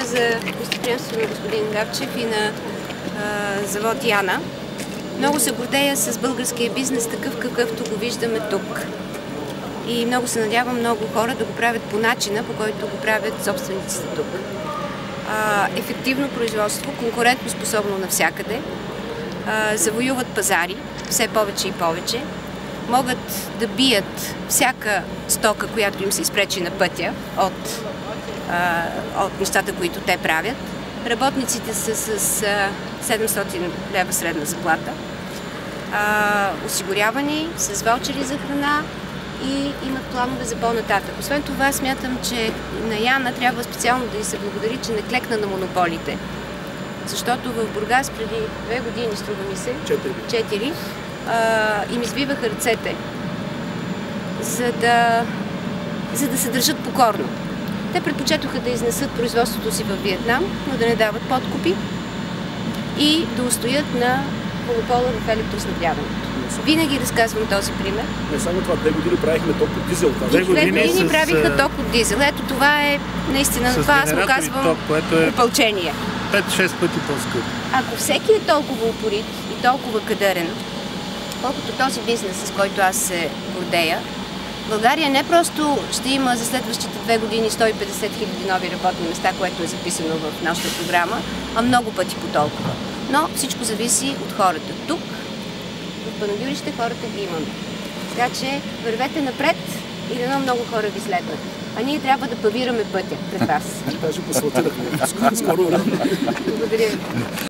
благодаря за гостоприемството на господин Гавчев и на завод Яна. Много се гордея с българския бизнес, такъв какъвто го виждаме тук. И много се надявам много хора да го правят по начина, по който го правят собствениците тук. Ефективно производство, конкурентно способно навсякъде, завоюват пазари, все повече и повече, могат да бият всяка стока, която им се изпречи на пътя от нещата, които те правят. Работниците са с 700 лева средна заплата, осигурявани с ваучери за храна и имат планове за по-нататък. Освен това, смятам, че на Яна трябва специално да й се благодари, че не клекна на монополите. Защото в Бургас преди 2 години, струва ми се, 4, им избиваха ръцете, за да се държат покорно. Те предпочетоха да изнесат производството си във Виетнам, но да не дават подкупи и да устоят на монопола в електроснабдяването. Винаги разказвам този пример. Не само това, 2 години правихме ток от дизел. 2 години правиха ток от дизел. Ето това е наистина, на това аз му казвам опълчение. 5-6 пъти по-скъпо. Ако всеки е толкова упорит и толкова кадърен, колкото този бизнес, с който аз се гордея, България не просто ще има за следващите 2 години 150 000 нови работни места, което е записано в нашата програма, а много пъти по толкова. Но всичко зависи от хората. Тук, в Панагюрище, хората ги имаме. Така че вървете напред и дано много хора ви следват. А ние трябва да павираме пътя пред вас. Даже посълтирахме. Скоро време. Благодаря ви.